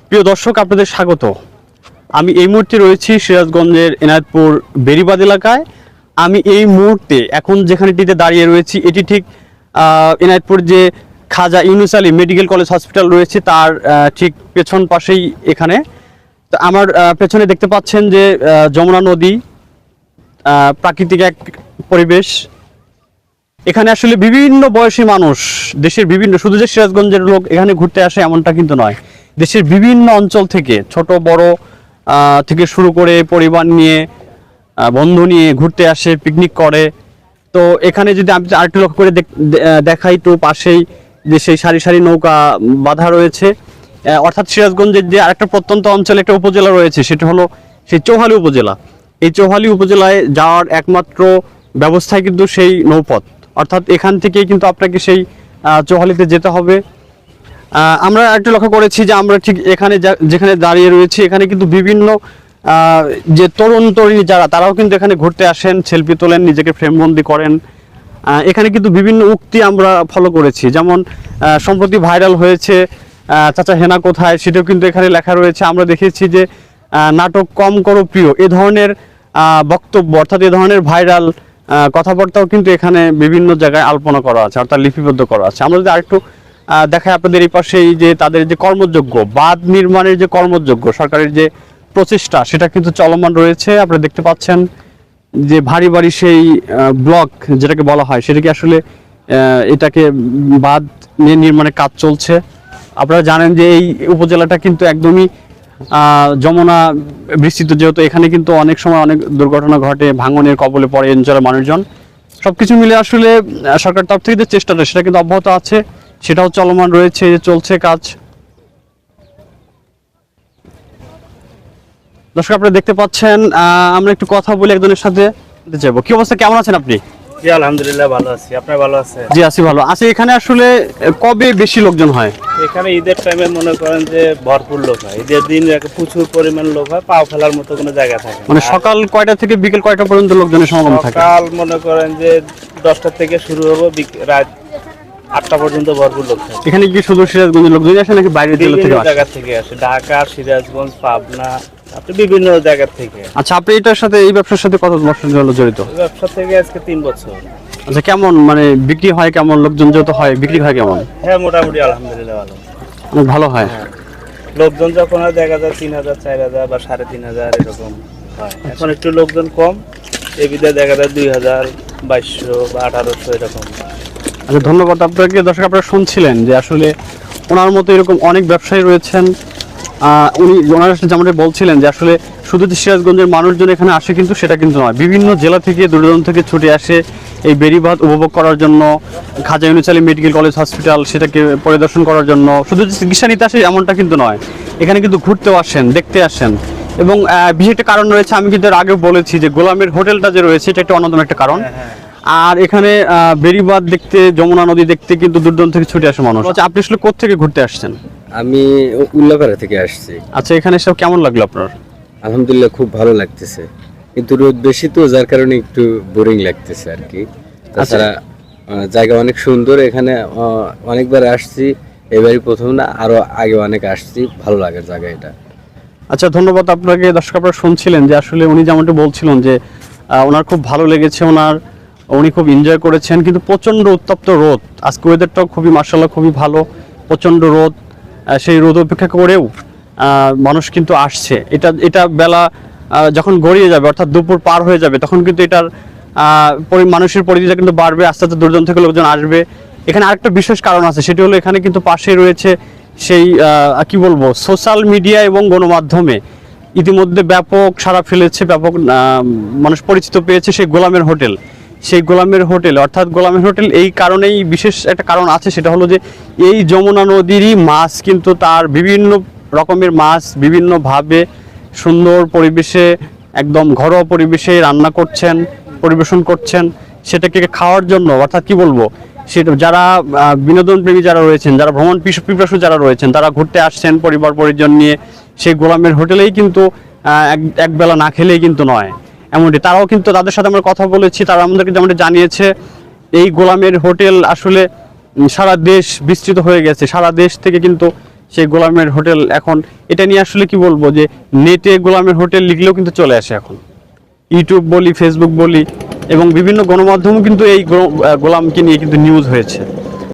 প্রিয় দর্শক, আপনাদের স্বাগত। আমি এই মুহূর্তে রয়েছি সিরাজগঞ্জের এনায়েতপুর বেরিবাদ এলাকায়। আমি এই মুহূর্তে এখন যেখানেটিতে দাঁড়িয়ে রয়েছি, এটি ঠিক এনায়েতপুর যে Khaja Yunus Ali medical college hospital রয়েছে তার ঠিক পেছন পাশেই এখানে। তো আমার পেছনে দেখতে পাচ্ছেন যে যমুনা নদী, প্রাকৃতিক এক পরিবেশ। এখানে আসলে বিভিন্ন বয়সী মানুষ, দেশের বিভিন্ন, শুধু যে সিরাজগঞ্জের লোক এখানে ঘুরতে আসে এমনটা কিন্তু নয়। দেশের বিভিন্ন অঞ্চল থেকে, ছোট বড় থেকে শুরু করে পরিবার নিয়ে, বন্ধু নিয়ে ঘুরতে আসে, পিকনিক করে। তো এখানে যদি আমি আরেকটু লক্ষ্য করে দেখাই, তো পাশেই যে সেই সারি সারি নৌকা বাঁধা রয়েছে, অর্থাৎ সিরাজগঞ্জের যে আরেকটা প্রত্যন্ত অঞ্চলে একটা উপজেলা রয়েছে, সেটা হলো সেই চৌহালি উপজেলা। এই চৌহালি উপজেলায় যাওয়ার একমাত্র ব্যবস্থায় কিন্তু সেই নৌপথ, অর্থাৎ এখান থেকেই কিন্তু আপনাকে সেই চৌহালিতে যেতে হবে। আমরা একটু লক্ষ্য করেছি যে আমরা ঠিক এখানে যেখানে দাঁড়িয়ে রয়েছি, এখানে কিন্তু বিভিন্ন যে তরুণ তরুণী যারা, তারাও কিন্তু এখানে ঘুরতে আসেন, সেলফি তোলেন, নিজেকে ফ্রেমবন্দি করেন। এখানে কিন্তু বিভিন্ন উক্তি আমরা ফলো করেছি, যেমন সম্প্রতি ভাইরাল হয়েছে চাচা হেনা কোথায়, সেটাও কিন্তু এখানে লেখা রয়েছে। আমরা দেখেছি যে নাটক কম করো প্রিয়, এ ধরনের বক্তব্য, অর্থাৎ এ ধরনের ভাইরাল কথাবার্তাও কিন্তু এখানে বিভিন্ন জায়গায় আলপনা করা আছে, অর্থাৎ লিপিবদ্ধ করা আছে। আমরা যদি আরেকটু দেখায় আপনাদের এই পাশেই যে তাদের যে কর্মযোগ্য, বাঁধ নির্মাণের যে কর্মযোগ্য সরকারের যে প্রচেষ্টা, সেটা কিন্তু চলমান রয়েছে। আপনারা দেখতে পাচ্ছেন যে ভারী ভারী সেই ব্লক যেটাকে বলা হয়, সেটাকে আসলে এটাকে বাঁধ নির্মাণের কাজ চলছে। আপনারা জানেন যে এই উপজেলাটা কিন্তু একদমই যমুনা বিস্তৃত, যেহেতু এখানে কিন্তু অনেক সময় অনেক দুর্ঘটনা ঘটে, ভাঙনের কবলে পড়ে অঞ্চলের মানুষজন। সবকিছু মিলে আসলে সরকার তরফ থেকে যে চেষ্টাটা, সেটা কিন্তু অব্যাহত আছে, সেটাও চলমান রয়েছে, চলছে কাজ। দর্শক, আপনারা দেখতে পাচ্ছেন, আমরা একটু কথা বলে একজনের সাথে যাবো। কি অবস্থা, কেমন আছেন আপনি? জি আলহামদুলিল্লাহ ভালো আছি। আপনি ভালো আছেন? জি আছি, ভালো আছি। এখানে আসলে কবে বেশি লোকজন হয়? এখানে ঈদের টাইমে মনে করেন যে ভরপুর লোক হয়, ঈদের দিন প্রচুর পরিমাণ লোক হয়, পাও ফেলার মতো কোনো জায়গা থাকে না। মানে সকাল কয়টা থেকে বিকেল কয়টা পর্যন্ত লোকজনের সমাগম থাকে? সকাল মনে করেন যে 10টা থেকে শুরু হবো, রাত 8টা পর্যন্ত ভরপুর লোক থাকে। এখানে কি শুধু সিরাজগঞ্জের লোকজন আসে নাকি বাইরের জেলা থেকে আসে? জায়গা থেকে আসে, ঢাকা, সিরাজগঞ্জ, পাবনা, আপনি বিভিন্ন জায়গা থেকে। আচ্ছা, আপনি এটার সাথে, এই ব্যবসার সাথে কত বছর হলো জড়িত? ব্যবসা থেকে আজকে 3 বছর। আচ্ছা, কেমন মানে বিক্রি হয় কেমন, লোকজন যেহেতু হয়, বিক্রি হয় কেমন? হ্যাঁ মোটামুটি আলহামদুলিল্লাহ ভালো, অনেক ভালো হয়। লোকজন যখন হয় দেখা যায় 3000, 4000 বা 3500 এরকম হয়। এখন একটু লোকজন কম, এই বিধায় দেখা যায় 2000, 2200 বা 1800 এরকম। আচ্ছা, ধন্যবাদ আপনাকে। দর্শক, আপনারা শুনছিলেন যে আসলে ওনার মতো এরকম অনেক ব্যবসায়ী রয়েছেন। ওনারা যেমন বলছিলেন যে আসলে শুধু যে সিরাজগঞ্জের মানুষজন এখানে আসে কিন্তু সেটা কিন্তু নয়, বিভিন্ন জেলা থেকে, দূরদূরান্ত থেকে ছুটে আসে এই বেরিবাঁধ উপভোগ করার জন্য, Khaja Yunus Ali medical college hospital সেটাকে পরিদর্শন করার জন্য। শুধু যে চিকিৎসা নিতে আসে এমনটা কিন্তু নয়, এখানে কিন্তু ঘুরতেও আসেন, দেখতে আসেন। এবং বিশেষ একটা কারণ রয়েছে, আমি কিন্তু এর আগেও বলেছি যে গোলামের হোটেলটা যে রয়েছে, এটা একটা অন্যতম একটা কারণ। আর এখানে বেরিবাঁধ দেখতে, যমুনা নদী দেখতে কিন্তু দূরদূরান্ত থেকে ছুটে আসে মানুষ। আচ্ছা, আপনি আসলে কোথা থেকে ঘুরতে আসছেন? আমি উল্লাপাড়া থেকে আসছি। আচ্ছা, এখানে সব কেমন লাগলো আপনার? আলহামদুলিল্লাহ খুব ভালো লাগতেছে, কিন্তু রোদ বেশি তো, যার কারণে একটু বোরিং লাগতেছে আর কি। তাছাড়া জায়গা অনেক সুন্দর, এখানে অনেকবার আসছি, এবারই প্রথম না, আরো আগে অনেক আসছি, ভালো লাগার জায়গা এটা। আচ্ছা, ধন্যবাদ আপনাকে। দর্শক, আপনারা শুনছিলেন যে আসলে উনি যেমনটা বলছিলেন যে ওনার খুব ভালো লেগেছে, উনি খুব এনজয় করেছেন, কিন্তু প্রচণ্ড উত্তপ্ত রোদ। আজকে ওয়েদারটাও খুবই মার্শাল্লাহ খুবই ভালো, প্রচণ্ড রোদ। সেই রোদ উপেক্ষা করেও মানুষ কিন্তু আসছে। এটা বেলা যখন গড়িয়ে যাবে, অর্থাৎ দুপুর পার হয়ে যাবে, তখন কিন্তু এটার মানুষের পরিধিটা কিন্তু বাড়বে, আস্তে আস্তে দূরদূরান্ত থেকে লোকজন আসবে। এখানে আরেকটা বিশেষ কারণ আছে, সেটি হলো এখানে কিন্তু পাশেই রয়েছে সেই কি বলবো, সোশ্যাল মিডিয়া এবং গণমাধ্যমে ইতিমধ্যে ব্যাপক সাড়া ফেলেছে, ব্যাপক মানুষ পরিচিত পেয়েছে সেই গোলামের হোটেল। সেই গোলামের হোটেল, অর্থাৎ গোলামের হোটেল এই কারণেই বিশেষ একটা কারণ আছে, সেটা হলো যে এই যমুনা নদীরই মাছ কিন্তু, তার বিভিন্ন রকমের মাছ বিভিন্নভাবে সুন্দর পরিবেশে, একদম ঘরোয়া পরিবেশে রান্না করছেন, পরিবেশন করছেন, সেটাকে খাওয়ার জন্য। অর্থাৎ কি বলবো, সেটা যারা বিনোদন প্রেমী যারা রয়েছেন, যারা ভ্রমণ পিপাসু যারা রয়েছেন, তারা ঘুরতে আসছেন পরিবার পরিজন নিয়ে, সেই গোলামের হোটেলেই কিন্তু এক বেলা না খেলেই কিন্তু নয় এমনটি। তারাও কিন্তু, তাদের সাথে আমরা কথা বলেছি, তারা আমাদেরকে যেমনটা জানিয়েছে, এই গোলামের হোটেল আসলে সারা দেশ বিস্তৃত হয়ে গেছে, সারা দেশ থেকে কিন্তু সেই গোলামের হোটেল এখন এটা নিয়ে আসলে কি বলবো যে নেটে গোলামের হোটেল লিখলেও কিন্তু চলে আসে এখন, ইউটিউব বলি, ফেসবুক বলি এবং বিভিন্ন গণমাধ্যমও কিন্তু এই গোলামকে নিয়ে কিন্তু নিউজ হয়েছে।